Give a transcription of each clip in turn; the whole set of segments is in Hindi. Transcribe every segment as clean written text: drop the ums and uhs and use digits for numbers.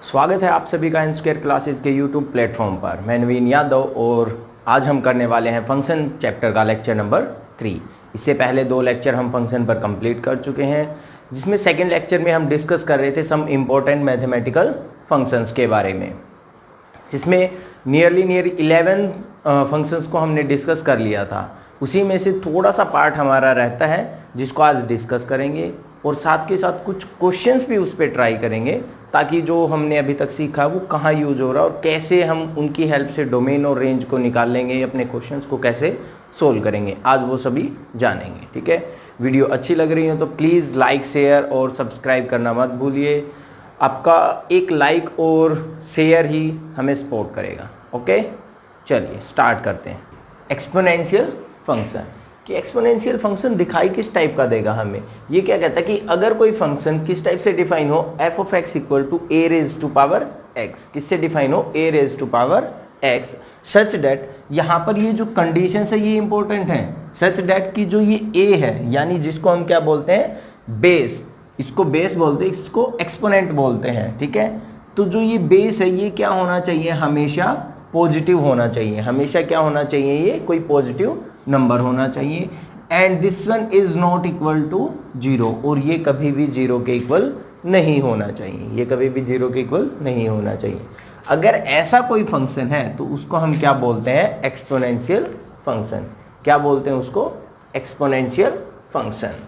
स्वागत है आप सभी का एन स्क्वायर क्लासेस के यूट्यूब प्लेटफॉर्म पर। मैं नवीन यादव और आज हम करने वाले हैं फंक्शन चैप्टर का लेक्चर नंबर 3। इससे पहले 2 लेक्चर हम फंक्शन पर कंप्लीट कर चुके हैं, जिसमें सेकंड लेक्चर में हम डिस्कस कर रहे थे सम इम्पोर्टेंट मैथमेटिकल फंक्शंस के बारे में, जिसमें नियरली 11 फंक्शंस को हमने डिस्कस कर लिया था। उसी में से थोड़ा सा पार्ट हमारा रहता है जिसको आज डिस्कस करेंगे और साथ के साथ कुछ क्वेश्चंस भी उस पर ट्राई करेंगे, ताकि जो हमने अभी तक सीखा वो कहाँ यूज हो रहा है और कैसे हम उनकी हेल्प से डोमेन और रेंज को निकाल लेंगे, अपने क्वेश्चंस को कैसे सोल्व करेंगे, आज वो सभी जानेंगे। ठीक है, वीडियो अच्छी लग रही हो तो प्लीज़ लाइक, शेयर और सब्सक्राइब करना मत भूलिए। आपका एक लाइक और शेयर ही हमें सपोर्ट करेगा। ओके, चलिए स्टार्ट करते हैं। एक्सपोनेंशियल फंक्शन कि एक्सपोनेंशियल फंक्शन दिखाई किस टाइप का देगा हमें। ये क्या कहता है कि अगर कोई फंक्शन किस टाइप से डिफाइन हो, F of X equal to A raise to power X, किससे डिफाइन हो, A raise to power X, such that, यहाँ पर ये जो कंडीशन है ये इंपॉर्टेंट है, सच डेट की जो ये ए है, यानी जिसको हम क्या बोलते हैं, बेस, इसको बेस बोलते हैं, इसको एक्सपोनेंट बोलते हैं। ठीक है, तो जो ये बेस है ये क्या होना चाहिए, हमेशा पॉजिटिव होना चाहिए, हमेशा क्या होना चाहिए, ये कोई पॉजिटिव नंबर होना चाहिए। And this one is not equal to 0, और ये कभी भी 0 के इक्वल नहीं होना चाहिए, ये कभी भी 0 के इक्वल नहीं होना चाहिए। अगर ऐसा कोई फंक्शन है तो उसको हम क्या बोलते हैं, एक्सपोनेंशियल फंक्शन। क्या बोलते हैं उसको, एक्सपोनेंशियल फंक्शन।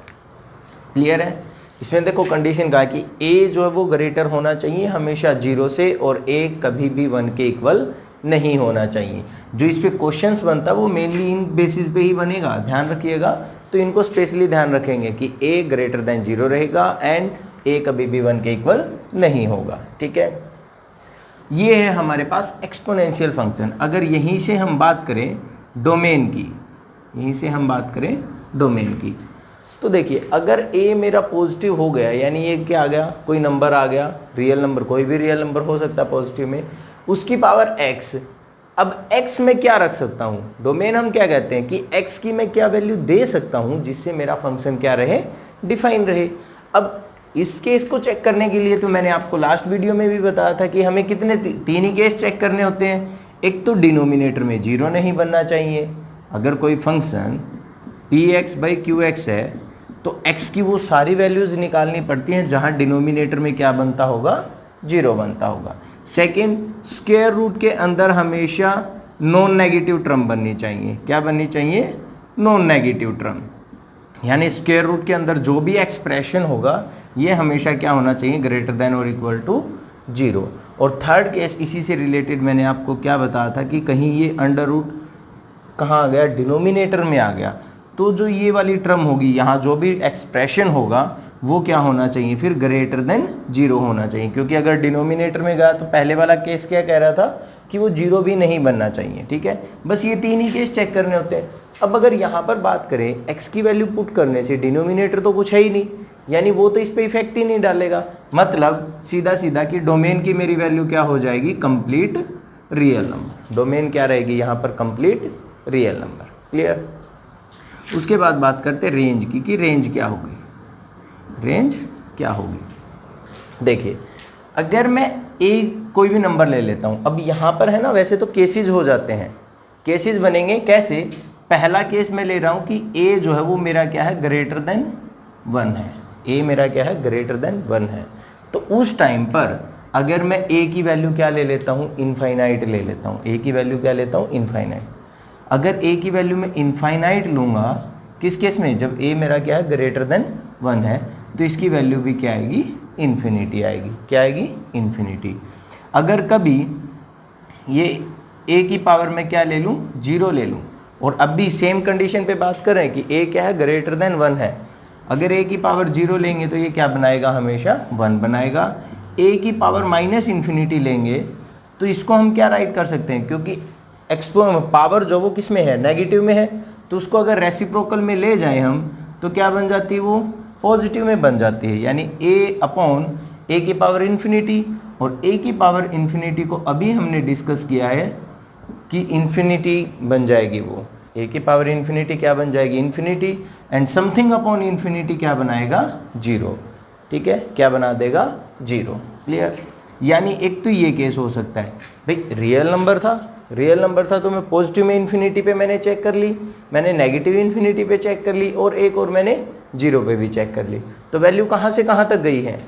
क्लियर है। इसमें देखो कंडीशन कहा कि a जो है वो ग्रेटर होना चाहिए हमेशा 0 से, और a कभी भी 1 के इक्वल नहीं होना चाहिए। जो इस पे क्वेश्चंस बनता है वो मेनली इन बेसिस पे ही बनेगा, ध्यान रखिएगा। तो इनको स्पेशली ध्यान रखेंगे कि a ग्रेटर देन 0 रहेगा एंड a कभी भी 1 के इक्वल नहीं होगा। ठीक है, ये है हमारे पास एक्सपोनेंशियल फंक्शन। अगर यहीं से हम बात करें डोमेन की, यहीं से हम बात करें डोमेन की, तो देखिए अगर a मेरा पॉजिटिव हो गया, यानी ये क्या आ गया, कोई नंबर आ गया, रियल नंबर, कोई भी रियल नंबर हो सकता है पॉजिटिव में, उसकी पावर x। अब x में क्या रख सकता हूँ, डोमेन हम क्या कहते हैं कि x की मैं क्या वैल्यू दे सकता हूँ जिससे मेरा फंक्शन क्या रहे, डिफाइन रहे। अब इस केस को चेक करने के लिए तो मैंने आपको लास्ट वीडियो में भी बताया था कि हमें कितने 3 ही केस चेक करने होते हैं। एक तो डिनोमिनेटर में 0 नहीं बनना चाहिए। अगर कोई फंक्शन px/qx है तो x की वो सारी वैल्यूज निकालनी पड़ती हैं जहां डिनोमिनेटर में क्या बनता होगा, 0 बनता होगा। सेकेंड, स्क्वायर रूट के अंदर हमेशा नॉन नेगेटिव टर्म बननी चाहिए। क्या बननी चाहिए, नॉन नेगेटिव टर्म, यानी स्क्वायर रूट के अंदर जो भी एक्सप्रेशन होगा ये हमेशा क्या होना चाहिए, ग्रेटर देन और इक्वल टू 0। और थर्ड केस इसी से रिलेटेड मैंने आपको क्या बताया था कि कहीं ये अंडर रूट कहाँ आ गया, डिनोमिनेटर में आ गया, तो जो ये वाली टर्म होगी, यहाँ जो भी एक्सप्रेशन होगा वो क्या होना चाहिए, फिर ग्रेटर देन 0 होना चाहिए। क्योंकि अगर डिनोमिनेटर में गया तो पहले वाला केस क्या कह रहा था कि वो 0 भी नहीं बनना चाहिए। ठीक है, बस ये 3 ही केस चेक करने होते हैं। अब अगर यहाँ पर बात करें x की वैल्यू पुट करने से, डिनोमिनेटर तो कुछ है ही नहीं, यानी वो तो इस पर इफेक्ट ही नहीं डालेगा। मतलब सीधा सीधा कि डोमेन की मेरी वैल्यू क्या हो जाएगी, कंप्लीट रियल नंबर। डोमेन क्या रहेगी यहाँ पर, कंप्लीट रियल नंबर। क्लियर। उसके बाद बात करते हैं रेंज की, कि रेंज क्या होगी, रेंज क्या होगी। देखिए अगर मैं कोई भी नंबर ले लेता हूँ, अब यहाँ पर है ना, वैसे तो केसेस हो जाते हैं, केसेस बनेंगे कैसे। पहला केस मैं ले रहा हूँ कि a जो है वो मेरा क्या है, ग्रेटर देन 1 है, a मेरा क्या है, ग्रेटर देन 1 है। तो उस टाइम पर अगर मैं a की वैल्यू क्या ले लेता हूँ, इनफाइनाइट ले लेता हूँ, a की वैल्यू क्या लेता हूँ, इनफाइनाइट। अगर a की वैल्यू मैं इनफाइनाइट लूँगा, किस केस में, जब a मेरा क्या है, ग्रेटर देन 1 है, तो इसकी वैल्यू भी क्या आएगी, इन्फिनिटी आएगी। क्या आएगी, इन्फिनिटी। अगर कभी ये a की पावर में क्या ले लूँ, 0 ले लूँ, और अब भी सेम कंडीशन पे बात कर रहे हैं कि a क्या है, ग्रेटर देन 1 है, अगर a की पावर 0 लेंगे तो ये क्या बनाएगा, हमेशा 1 बनाएगा। a की पावर माइनस इन्फिनिटी लेंगे तो इसको हम क्या राइट कर सकते हैं, क्योंकि पावर जो वो किस में है, नेगेटिव में है, तो उसको अगर रेसिप्रोकल में ले जाएं हम तो क्या बन जाती है, वो पॉजिटिव में बन जाती है, यानी a की पावर इन्फिनिटी। और a की पावर इन्फिनिटी को अभी हमने डिस्कस किया है कि इन्फिनिटी बन जाएगी, वो a की पावर इन्फिनिटी क्या बन जाएगी, infinity, and something upon infinity क्या बनाएगा, 0। ठीक है, क्या बना देगा, 0। क्लियर। यानी एक तो ये केस हो सकता है भाई रियल नंबर था तो मैं पॉजिटिव में इन्फिनिटी पे मैंने चेक कर ली, मैंने नेगेटिव इन्फिनिटी पे चेक कर ली, और एक और मैंने 0 पे भी चेक कर ली। तो वैल्यू कहाँ से कहाँ तक गई है?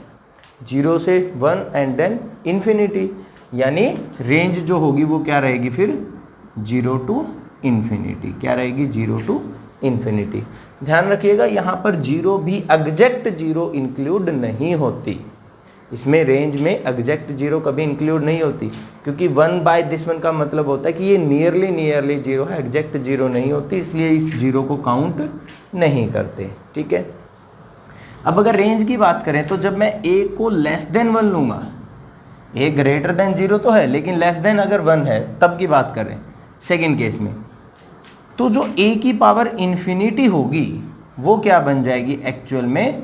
0 से 1 एंड देन इन्फिनिटी, यानी रेंज जो होगी वो क्या रहेगी फिर? 0 टू इन्फिनिटी। क्या रहेगी? 0 टू इन्फिनिटी। ध्यान रखिएगा यहाँ पर 0 भी एग्जैक्ट 0 इंक्लूड नहीं होती, इसमें रेंज में एग्जैक्ट 0 कभी इंक्लूड नहीं होती, क्योंकि 1 बाय दिस वन का मतलब होता है कि ये नियरली 0 है, एग्जैक्ट 0 नहीं होती, इसलिए इस 0 को काउंट नहीं करते। ठीक है, अब अगर रेंज की बात करें तो जब मैं a को लेस देन 1 लूँगा, a ग्रेटर देन 0 तो है लेकिन लेस देन अगर 1 है तब की बात करें सेकेंड केस में, तो जो a की पावर इन्फिनिटी होगी वो क्या बन जाएगी? एक्चुअल में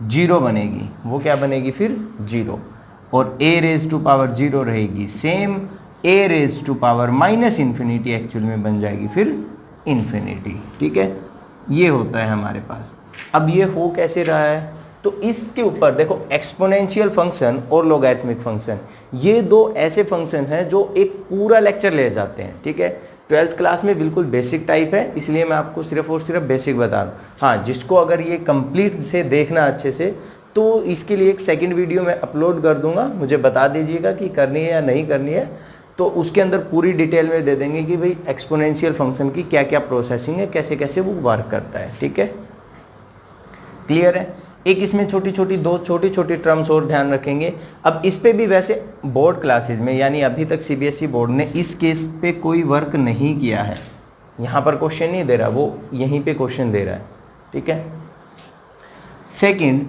0 बनेगी। वो क्या बनेगी फिर? 0। और a रेज टू पावर 0 रहेगी same, a raise to power minus infinity actual में बन जाएगी फिर इन्फिनिटी। ठीक है, ये होता है हमारे पास। अब ये हो कैसे रहा है? तो इसके ऊपर देखो, एक्सपोनेंशियल फंक्शन और लोगैरिथमिक फंक्शन, ये दो ऐसे फंक्शन हैं जो एक पूरा लेक्चर ले जाते हैं। ठीक है, 12th क्लास में बिल्कुल बेसिक टाइप है, इसलिए मैं आपको सिर्फ और सिर्फ बेसिक बता रहा हूँ। हाँ, जिसको अगर ये कंप्लीट से देखना अच्छे से, तो इसके लिए एक सेकंड वीडियो मैं अपलोड कर दूंगा, मुझे बता दीजिएगा कि करनी है या नहीं करनी है, तो उसके अंदर पूरी डिटेल में दे देंगे कि भाई एक्सपोनेंशियल फंक्शन की क्या क्या प्रोसेसिंग है, कैसे कैसे वो वर्क करता है। ठीक है, क्लियर है? एक इसमें दो छोटी छोटी टर्म्स और ध्यान रखेंगे। अब इस पे भी वैसे बोर्ड क्लासेस में, यानी अभी तक सीबीएसई बोर्ड ने इस केस पे कोई वर्क नहीं किया है, यहाँ पर क्वेश्चन नहीं दे रहा, वो यहीं पे क्वेश्चन दे रहा है। ठीक है, सेकंड,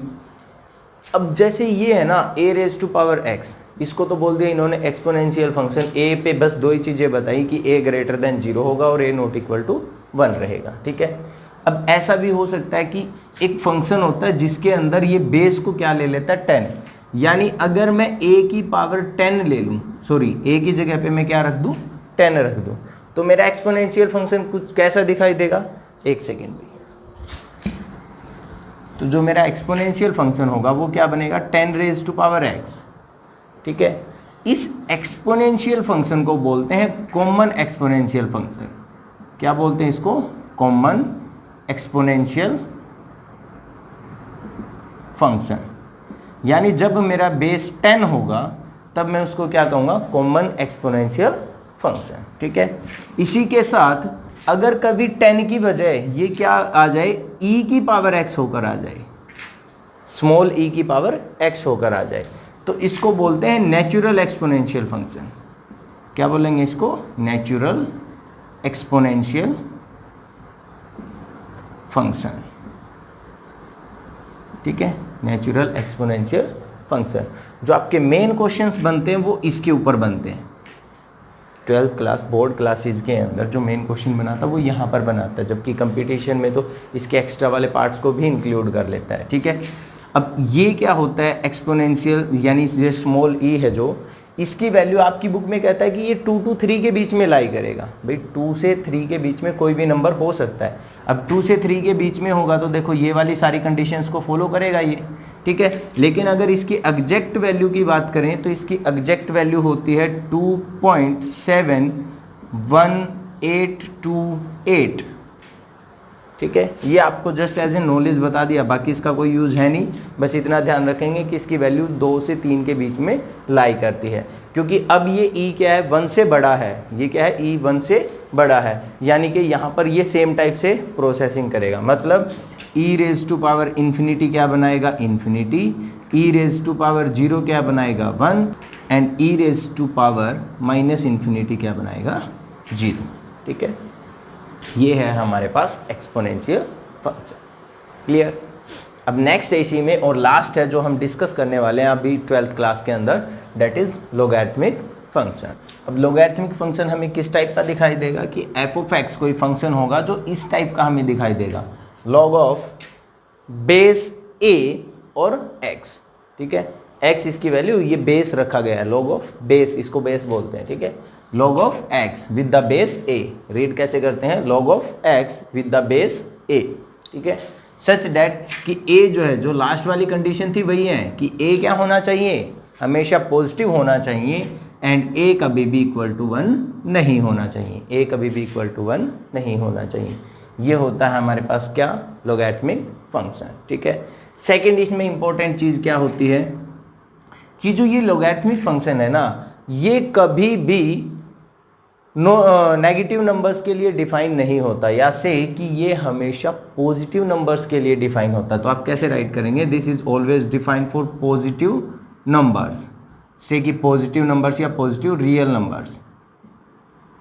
अब जैसे ये है ना a raise to power x, इसको तो बोल दिया इन्होंने एक्सपोनेंशियल फंक्शन। a पे बस दो ही चीज़ें बताई कि a ग्रेटर देन 0 होगा और a नॉट इक्वल टू 1 रहेगा। ठीक है, अब ऐसा भी हो सकता है कि एक फंक्शन होता है जिसके अंदर ये बेस को क्या ले लेता है? 10, यानी अगर मैं a की पावर 10 ले लूँ, सॉरी a की जगह पे मैं क्या रख दूँ? 10 रख दूँ, तो मेरा एक्सपोनेंशियल फंक्शन कुछ कैसा दिखाई देगा? एक सेकेंड भी, तो जो मेरा एक्सपोनेंशियल फंक्शन होगा वो क्या बनेगा? 10 रेज टू पावर x। ठीक है, इस एक्सपोनेंशियल फंक्शन को बोलते हैं कॉमन एक्सपोनेंशियल फंक्शन। क्या बोलते हैं इसको? Common exponential function. यानी जब मेरा बेस 10 होगा तब मैं उसको क्या कहूँगा? Common exponential function. ठीक है, इसी के साथ अगर कभी 10 की बजाय ये क्या आ जाए? e की पावर x होकर आ जाए, स्मॉल e की पावर x होकर आ जाए, तो इसको बोलते हैं नेचुरल एक्सपोनेंशियल फंक्शन। क्या बोलेंगे इसको? Natural exponential function. ठीक है, नेचुरल एक्सपोनेंशियल फंक्शन। जो आपके मेन क्वेश्चंस बनते हैं वो इसके ऊपर बनते हैं। 12th क्लास बोर्ड क्लासेस के अंदर जो मेन क्वेश्चन बनाता है वो यहाँ पर बनाता है, जबकि कंपटीशन में तो इसके एक्स्ट्रा वाले पार्ट्स को भी इंक्लूड कर लेता है। ठीक है, अब ये क्या होता है? एक्सपोनेंशियल, यानी ये स्मॉल e है जो, इसकी वैल्यू आपकी बुक में कहता है कि ये 2 to 3 के बीच में लाई करेगा। भाई 2 से 3 के बीच में कोई भी नंबर हो सकता है। अब 2 से 3 के बीच में होगा तो देखो ये वाली सारी कंडीशंस को फॉलो करेगा ये। ठीक है, लेकिन अगर इसकी एग्जैक्ट वैल्यू की बात करें तो इसकी एग्जैक्ट वैल्यू होती है 2.71828। ठीक है, ये आपको जस्ट एज ए नॉलेज बता दिया, बाकी इसका कोई यूज़ है नहीं। बस इतना ध्यान रखेंगे कि इसकी वैल्यू 2 से 3 के बीच में लाई करती है, क्योंकि अब ये e क्या है? 1 से बड़ा है। ये क्या है? e 1 से बड़ा है, यानी कि यहाँ पर ये सेम टाइप से प्रोसेसिंग करेगा। मतलब e raise to power infinity क्या बनाएगा? Infinity. e raise to power 0 क्या बनाएगा? 1। And e raise to power minus infinity क्या बनाएगा? 0। ठीक है, ये है हमारे पास एक्सपोनेंशियल फंक्शन। क्लियर? अब नेक्स्ट है इसी में और लास्ट है जो हम डिस्कस करने वाले हैं अभी 12th क्लास के अंदर, दैट इज लोगैरिथमिक फंक्शन। अब लोगैरिथमिक फंक्शन हमें किस टाइप का दिखाई देगा कि एफ ऑफ एक्स कोई फंक्शन होगा जो इस टाइप का हमें दिखाई देगा, लॉग ऑफ बेस a और x। ठीक है, x इसकी वैल्यू, ये बेस रखा गया है, लॉग ऑफ बेस, इसको बेस बोलते हैं। ठीक है, log of x with the base a, read कैसे करते हैं? log of x with the base a। ठीक है, सच दैट कि a जो है, जो लास्ट वाली कंडीशन थी वही है कि a क्या होना चाहिए? हमेशा पॉजिटिव होना चाहिए एंड ए कभी भी इक्वल टू 1 नहीं होना चाहिए, ए कभी भी इक्वल टू 1 नहीं होना चाहिए। ये होता है हमारे पास क्या, लॉगरिथमिक फंक्शन। ठीक है, सेकंड इसमें इंपॉर्टेंट चीज़ क्या होती है कि जो ये लॉगरिथमिक फंक्शन है ना, ये कभी भी नेगेटिव नंबर्स के लिए डिफाइन नहीं होता, या से कि ये हमेशा पॉजिटिव नंबर्स के लिए डिफाइन होता है। तो आप कैसे राइट करेंगे, this is always defined for positive numbers, से कि पॉजिटिव नंबर्स या पॉजिटिव रियल नंबर्स।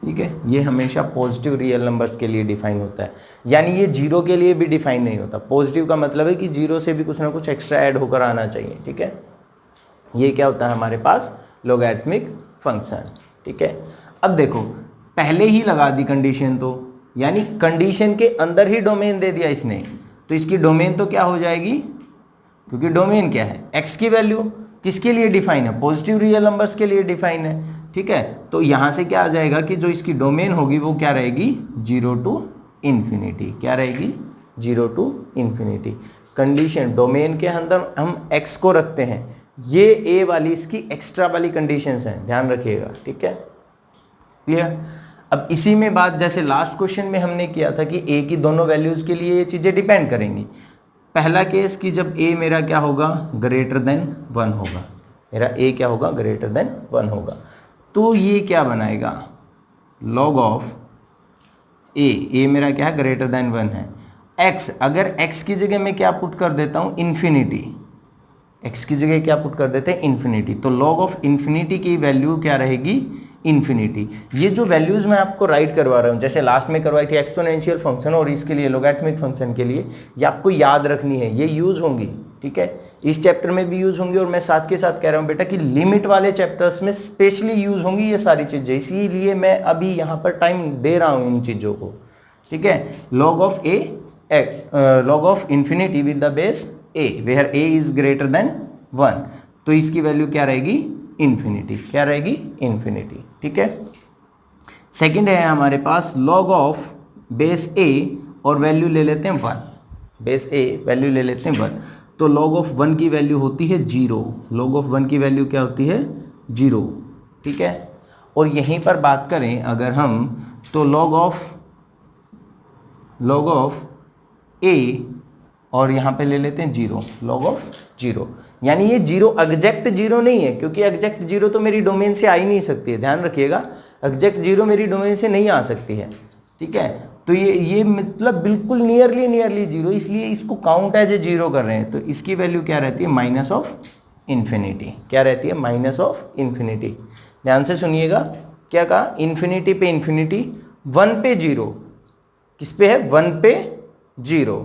ठीक है, ये हमेशा पॉजिटिव रियल नंबर्स के लिए डिफाइन होता है, यानी ये जीरो के लिए भी डिफाइन नहीं होता। पॉजिटिव का मतलब है कि जीरो से भी कुछ ना कुछ एक्स्ट्रा ऐड होकर आना चाहिए। ठीक है, ये क्या होता है हमारे पास, लॉगरिथमिक फंक्शन। ठीक है, अब देखो पहले ही लगा दी कंडीशन, तो यानी कंडीशन के अंदर ही डोमेन दे दिया इसने, तो इसकी डोमेन तो क्या हो जाएगी, क्योंकि डोमेन क्या है, x की वैल्यू किसके लिए डिफाइन है, पॉजिटिव रियल नंबर्स के लिए डिफाइन है। ठीक है, तो यहाँ से क्या आ जाएगा कि जो इसकी डोमेन होगी वो क्या रहेगी, 0 टू इन्फिनिटी। क्या रहेगी, 0 टू इन्फिनिटी। कंडीशन डोमेन के अंदर हम x को रखते हैं, ये a वाली इसकी एक्स्ट्रा वाली कंडीशंस हैं, ध्यान रखिएगा। ठीक है, क्लियर। अब इसी में बात, जैसे लास्ट क्वेश्चन में हमने किया था कि a की दोनों वैल्यूज के लिए ये चीज़ें डिपेंड करेंगी। पहला केस कि जब a मेरा क्या होगा, ग्रेटर देन 1 होगा, मेरा a क्या होगा, ग्रेटर देन 1 होगा, तो ये क्या बनाएगा, log ऑफ a मेरा क्या है, ग्रेटर देन 1 है। x, अगर x की जगह मैं क्या पुट कर देता हूँ, इन्फिनिटी, x की जगह क्या पुट कर देते हैं, इन्फिनिटी, तो log ऑफ इन्फिनिटी की वैल्यू क्या रहेगी, इन्फिनिटी। ये जो वैल्यूज मैं आपको राइट करवा रहा हूँ, जैसे लास्ट में करवाई थी एक्सपोनेंशियल फंक्शन और इसके लिए लॉगरिथमिक फंक्शन के लिए, ये आपको याद रखनी है, ये यूज होंगी। ठीक है, इस चैप्टर में भी यूज होंगी, और मैं साथ के साथ कह रहा हूँ बेटा कि लिमिट वाले चैप्टर्स में स्पेशली यूज होंगी ये सारी चीजें, इसीलिए मैं अभी यहाँ पर टाइम दे रहा हूँ इन चीजों को। ठीक है, log of a, log of infinity with the base a, where a is greater than 1, तो इसकी वैल्यू क्या रहेगी, इन्फिनिटी। क्या रहेगी, इन्फिनिटी। ठीक है, सेकंड है हमारे पास log ऑफ बेस a और वैल्यू ले लेते हैं 1, बेस a वैल्यू ले लेते हैं 1, तो log ऑफ 1 की वैल्यू होती है 0, log ऑफ 1 की वैल्यू क्या होती है, 0। ठीक है, और यहीं पर बात करें अगर हम, तो log ऑफ a और यहाँ पे ले लेते हैं 0, log ऑफ 0, यानी ये 0 एग्जैक्ट 0 नहीं है, क्योंकि एग्जैक्ट 0 तो मेरी डोमेन से आ ही नहीं सकती है, ध्यान रखिएगा, एग्जैक्ट 0 मेरी डोमेन से नहीं आ सकती है। ठीक है, तो ये मतलब बिल्कुल नियरली 0, इसलिए इसको काउंट एज ए 0 कर रहे हैं, तो इसकी वैल्यू क्या रहती है, माइनस ऑफ इन्फिनिटी। क्या रहती है, माइनस ऑफ इन्फिनिटी। ध्यान से सुनिएगा, क्या कहा, इन्फिनिटी पे इन्फिनिटी, 1 पे 0, किस पे है, 1 पे 0।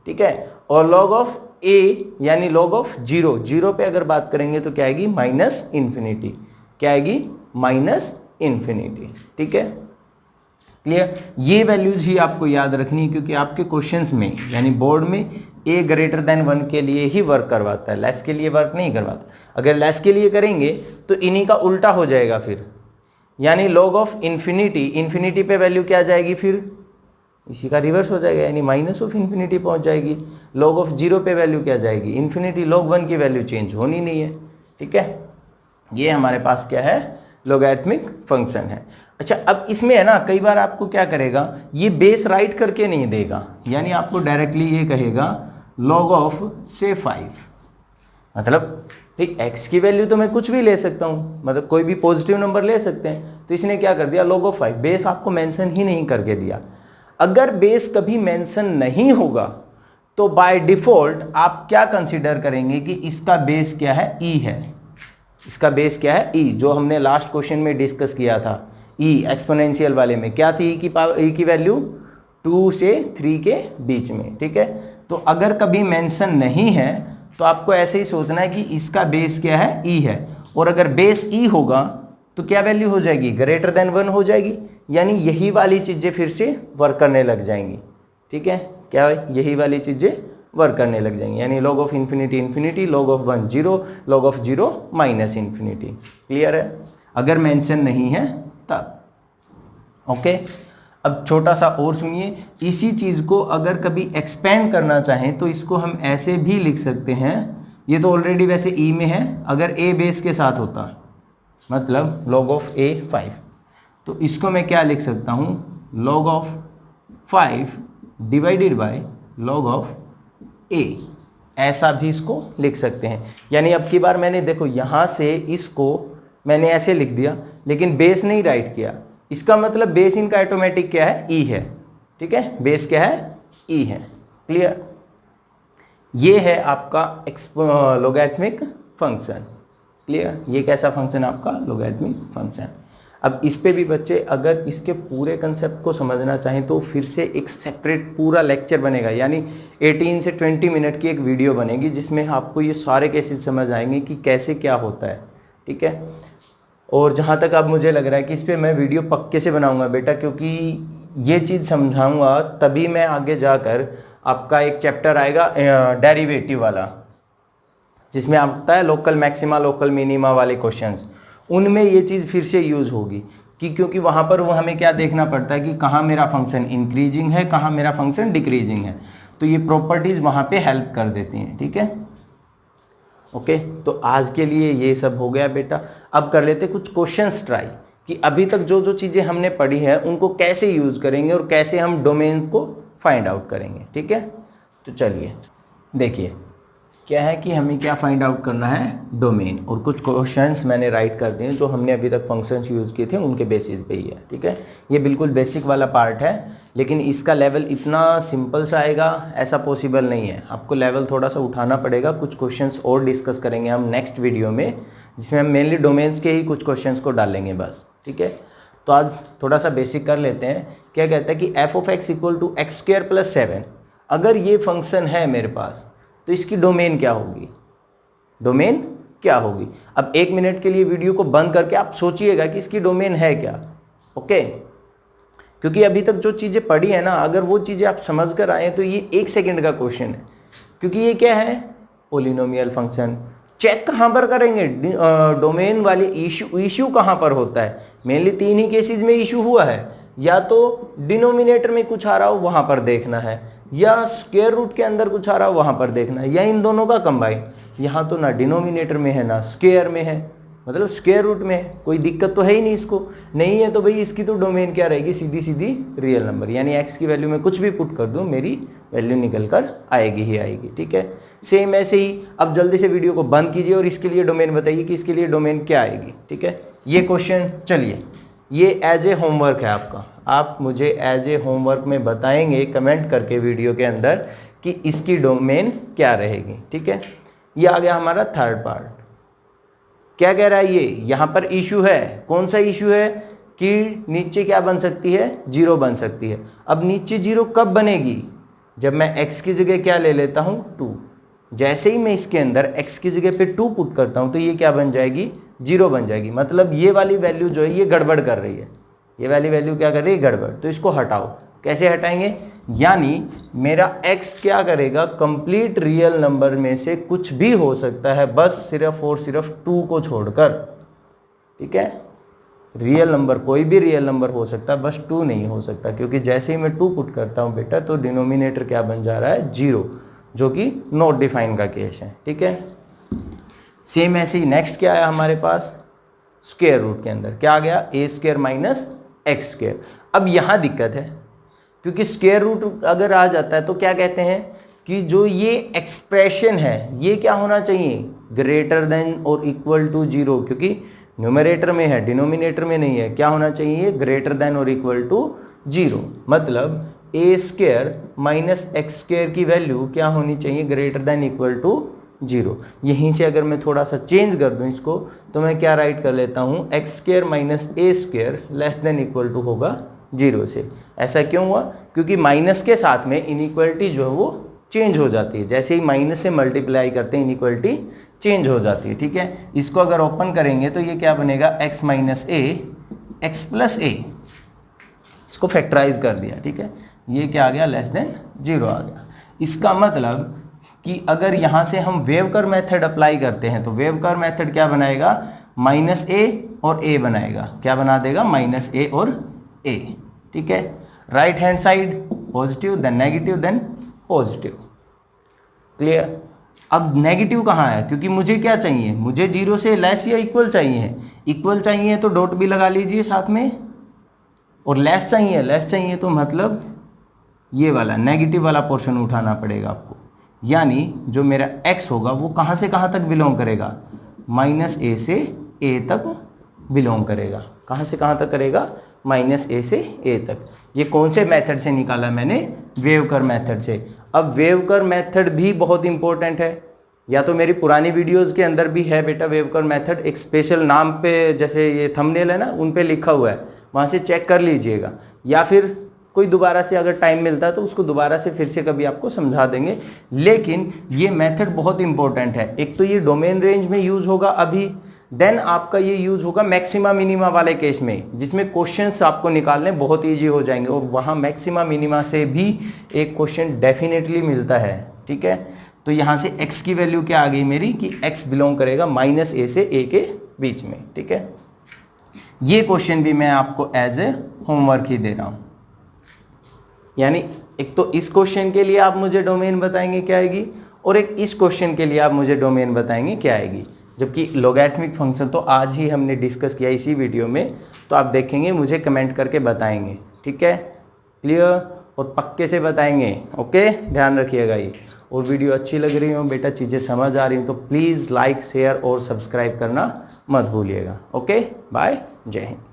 ठीक है, और log ऑफ a यानी log ऑफ 0 पे अगर बात करेंगे तो क्या आएगी, माइनस इन्फिनिटी। क्या आएगी, माइनस इन्फिनिटी। ठीक है, क्लियर। ये वैल्यूज ही आपको याद रखनी है, क्योंकि आपके क्वेश्चंस में यानी बोर्ड में a ग्रेटर देन 1 के लिए ही वर्क करवाता है, लेस के लिए वर्क नहीं करवाता। अगर लेस के लिए करेंगे तो इन्हीं का उल्टा हो जाएगा फिर, यानी log ऑफ इन्फिनिटी पे वैल्यू क्या आ जाएगी, फिर इसी का रिवर्स हो जाएगा, यानी माइनस ऑफ इन्फिनिटी पहुंच जाएगी। log ऑफ 0 पे वैल्यू क्या जाएगी, इन्फिनिटी, log 1 की वैल्यू चेंज होनी नहीं है। ठीक है, ये हमारे पास क्या है, लॉगरिथमिक फंक्शन है। अच्छा, अब इसमें है ना, कई बार आपको क्या करेगा, ये बेस राइट करके नहीं देगा, यानी आपको डायरेक्टली ये कहेगा log ऑफ से 5, मतलब ठीक x की वैल्यू तो मैं कुछ भी ले सकता हूँ, मतलब कोई भी पॉजिटिव नंबर ले सकते हैं, तो इसने क्या कर दिया, log ऑफ 5, बेस आपको मेंशन ही नहीं करके दिया। अगर बेस कभी मेंशन नहीं होगा तो बाय डिफॉल्ट आप क्या कंसीडर करेंगे कि इसका बेस क्या है, e है, इसका बेस क्या है, e, जो हमने लास्ट क्वेश्चन में डिस्कस किया था, e एक्सपोनेंशियल वाले में क्या थी, e की वैल्यू 2 से 3 के बीच में। ठीक है, तो अगर कभी मेंशन नहीं है तो आपको ऐसे ही सोचना है कि इसका बेस क्या है, e है, और अगर बेस e होगा तो क्या वैल्यू हो जाएगी, ग्रेटर देन 1 हो जाएगी, यानी यही वाली चीजें फिर से वर्क करने लग जाएंगी। ठीक है, क्या है, यही वाली चीजें वर्क करने लग जाएंगी, यानी log of infinity, log of 1 0, log of 0 minus infinity. Clear है, अगर मेंशन नहीं है तब। ओके, अब छोटा सा और सुनिए, इसी चीज को अगर कभी एक्सपेंड करना चाहें तो इसको हम ऐसे भी लिख सकते हैं ये तो ऑलरेडी वैसे ई में है, अगर ए बेस के साथ होता मतलब log ऑफ ए 5, तो इसको मैं क्या लिख सकता हूँ, log of 5 divided by log of a, ऐसा भी इसको लिख सकते हैं। यानी अब की बार मैंने देखो यहाँ से इसको मैंने ऐसे लिख दिया, लेकिन बेस नहीं राइट किया, इसका मतलब बेस इनका ऑटोमेटिक क्या है, ई है। ठीक है, बेस क्या है, ई है। क्लियर, ये है आपका लोगैरिथमिक फंक्शन। क्लियर, ये कैसा फंक्शन आपका लोगैरिथमिक फंक्शन। अब इस पे भी बच्चे अगर इसके पूरे कंसेप्ट को समझना चाहें तो फिर से एक सेपरेट पूरा लेक्चर बनेगा, यानी 18 से 20 मिनट की एक वीडियो बनेगी जिसमें आपको ये सारे केसेस समझ आएंगे कि कैसे क्या होता है। ठीक है, और जहाँ तक अब मुझे लग रहा है कि इस पर मैं वीडियो पक्के से बनाऊंगा बेटा, क्योंकि ये चीज़ समझाऊंगा तभी मैं आगे जाकर आपका एक चैप्टर आएगा डेरिवेटिव वाला, जिसमें आता है लोकल मैक्सिमा लोकल मिनिमा वाले क्वेश्चंस, उनमें ये चीज़ फिर से यूज़ होगी कि क्योंकि वहाँ पर वो हमें क्या देखना पड़ता है कि कहाँ मेरा फंक्शन इंक्रीजिंग है, कहाँ मेरा फंक्शन डिक्रीजिंग है, तो ये प्रॉपर्टीज़ वहाँ पे हेल्प कर देती हैं। ठीक है, ओके, तो आज के लिए ये सब हो गया बेटा। अब कर लेते कुछ क्वेश्चंस ट्राई कि अभी तक जो जो चीज़ें हमने पढ़ी है उनको कैसे यूज़ करेंगे और कैसे हम डोमेन्स को फाइंड आउट करेंगे। ठीक है, तो चलिए देखिए क्या है कि हमें क्या फाइंड आउट करना है, डोमेन, और कुछ क्वेश्चंस मैंने राइट कर दिए जो हमने अभी तक फंक्शंस यूज़ किए थे उनके बेसिस पे ही है। ठीक है, ये बिल्कुल बेसिक वाला पार्ट है, लेकिन इसका लेवल इतना सिंपल सा आएगा ऐसा पॉसिबल नहीं है, आपको लेवल थोड़ा सा उठाना पड़ेगा। कुछ क्वेश्चंस और डिस्कस करेंगे हम नेक्स्ट वीडियो में, जिसमें हम मेनली डोमेन्स के ही कुछ क्वेश्चंस को डालेंगे बस। ठीक है, तो आज थोड़ा सा बेसिक कर लेते हैं। क्या कहता है कि F of X equal to X square plus 7, अगर ये फंक्शन है मेरे पास तो इसकी डोमेन क्या होगी, डोमेन क्या होगी। अब 1 मिनट के लिए वीडियो को बंद करके आप सोचिएगा कि इसकी डोमेन है क्या। ओके, क्योंकि अभी तक जो चीज़ें पढ़ी है ना, अगर वो चीज़ें आप समझ कर आए तो ये 1 सेकंड का क्वेश्चन है, क्योंकि ये क्या है, पोलिनोमियल फंक्शन। चेक कहाँ पर करेंगे, डोमेन वाले इशू कहाँ पर होता है। मेनली 3 ही केसेस में इशू हुआ है, या तो डिनोमिनेटर में कुछ आ रहा हो वहाँ पर देखना है, या स्क्वायर रूट के अंदर कुछ आ रहा हो वहाँ पर देखना है, या इन दोनों का कंबाइन। यहाँ तो ना डिनोमिनेटर में है ना स्क्वायर में है, मतलब स्क्वायर रूट में है, कोई दिक्कत तो है ही नहीं इसको। नहीं है तो भाई इसकी तो डोमेन क्या रहेगी, सीधी सीधी रियल नंबर, यानी एक्स की वैल्यू में कुछ भी पुट कर दूँ मेरी वैल्यू निकल कर आएगी ही आएगी। ठीक है, सेम ऐसे ही अब जल्दी से वीडियो को बंद कीजिए और इसके लिए डोमेन बताइए कि इसके लिए डोमेन क्या आएगी। ठीक है, ये क्वेश्चन चलिए ये एज ए होमवर्क है आपका, आप मुझे एज ए होमवर्क में बताएंगे कमेंट करके वीडियो के अंदर कि इसकी डोमेन क्या रहेगी। ठीक है, ये आ गया हमारा थर्ड पार्ट। क्या कह रहा है ये, यहाँ पर इशू है, कौन सा इशू है कि नीचे क्या बन सकती है, 0 बन सकती है। अब नीचे 0 कब बनेगी, जब मैं x की जगह क्या ले लेता हूँ 2, जैसे ही मैं इसके अंदर x की जगह पे 2 पुट करता हूँ तो ये क्या बन जाएगी, 0 बन जाएगी। मतलब ये वाली वैल्यू जो है ये गड़बड़ कर रही है, ये वाली वैल्यू क्या कर रही है, गड़बड़। तो इसको हटाओ, कैसे हटाएंगे, यानी मेरा x क्या करेगा, कंप्लीट रियल नंबर में से कुछ भी हो सकता है, बस सिर्फ और सिर्फ 2 को छोड़कर। ठीक है, रियल नंबर कोई भी रियल नंबर हो सकता है, बस 2 नहीं हो सकता, क्योंकि जैसे ही मैं 2 पुट करता हूँ बेटा तो डिनोमिनेटर क्या बन जा रहा है, 0, जो कि नॉट डिफाइन का केस है। ठीक है, सेम ऐसे ही नेक्स्ट क्या है हमारे पास, स्क्वायर रूट के अंदर क्या आ गया, a square minus x square. अब यहाँ दिक्कत है, क्योंकि स्क्वायर रूट अगर आ जाता है तो क्या कहते हैं कि जो ये एक्सप्रेशन है ये क्या होना चाहिए, ग्रेटर देन और इक्वल टू 0, क्योंकि न्यूमरेटर में है डिनोमिनेटर में नहीं है। क्या होना चाहिए, ग्रेटर देन और इक्वल टू 0, मतलब a square minus x square की वैल्यू क्या होनी चाहिए, ग्रेटर देन इक्वल टू 0। यहीं से अगर मैं थोड़ा सा चेंज कर दूं इसको तो मैं क्या राइट कर लेता हूं, X square minus A square less than equal to होगा 0 से। ऐसा क्यों हुआ, क्योंकि माइनस के साथ में इनइक्वलिटी जो है वो चेंज हो जाती है, जैसे ही माइनस से मल्टीप्लाई करते हैं इनइक्वलिटी चेंज हो जाती है। ठीक है, इसको अगर ओपन करेंगे तो ये क्या बनेगा, x माइनस ए एक्स प्लस ए, इसको फैक्टराइज कर दिया। ठीक है, ये क्या आ गया, लेस देन 0 आ गया। इसका मतलब कि अगर यहाँ से हम वेव कर्व मेथड अप्लाई करते हैं तो वेव कर्व मेथड क्या बनाएगा, माइनस ए और ए बनाएगा, क्या बना देगा, माइनस ए और ए। ठीक है, right hand side positive then negative then positive. Clear, अब नेगेटिव कहाँ है, क्योंकि मुझे क्या चाहिए, मुझे 0 से लेस या इक्वल चाहिए। इक्वल चाहिए तो डॉट भी लगा लीजिए साथ में, और लेस चाहिए तो मतलब ये वाला नेगेटिव वाला पोर्शन उठाना पड़ेगा आपको। यानी जो मेरा x होगा वो कहाँ से कहाँ तक बिलोंग करेगा, -a से a तक बिलोंग करेगा। कहाँ से कहाँ तक करेगा, -a से a तक। ये कौन से मेथड से निकाला मैंने, वेव कर्व मेथड से। अब वेव कर्व मेथड भी बहुत इंपॉर्टेंट है, या तो मेरी पुरानी वीडियोस के अंदर भी है बेटा वेव कर्व मेथड, एक स्पेशल नाम पे, जैसे ये थंबनेल है ना उन पे लिखा हुआ है, वहाँ से चेक कर लीजिएगा, या फिर कोई दोबारा से अगर टाइम मिलता है तो उसको दोबारा से फिर से कभी आपको समझा देंगे। लेकिन ये मेथड बहुत इंपॉर्टेंट है। एक तो ये डोमेन रेंज में यूज होगा अभी, देन आपका ये यूज होगा मैक्सिमा मिनिमा वाले केस में, जिसमें क्वेश्चंस आपको निकालने बहुत ईजी हो जाएंगे, और वहाँ मैक्सिमा मिनिमा से भी एक क्वेश्चन डेफिनेटली मिलता है। ठीक है, तो यहाँ से x की वैल्यू क्या आ गई मेरी कि x बिलोंग करेगा -a से a के बीच में। ठीक है, ये क्वेश्चन भी मैं आपको एज ए होमवर्क ही दे रहा हूँ। यानी एक तो इस क्वेश्चन के लिए आप मुझे डोमेन बताएंगे क्या आएगी, और एक इस क्वेश्चन के लिए आप मुझे डोमेन बताएंगे क्या आएगी। जबकि लॉगरिथमिक फंक्शन तो आज ही हमने डिस्कस किया इसी वीडियो में, तो आप देखेंगे मुझे कमेंट करके बताएंगे। ठीक है, क्लियर, और पक्के से बताएंगे। ओके, ध्यान रखिएगा ये। और वीडियो अच्छी लग रही हो बेटा, चीज़ें समझ आ रही हो तो प्लीज़ लाइक शेयर और सब्सक्राइब करना मत भूलिएगा। ओके, बाय, जय हिंद।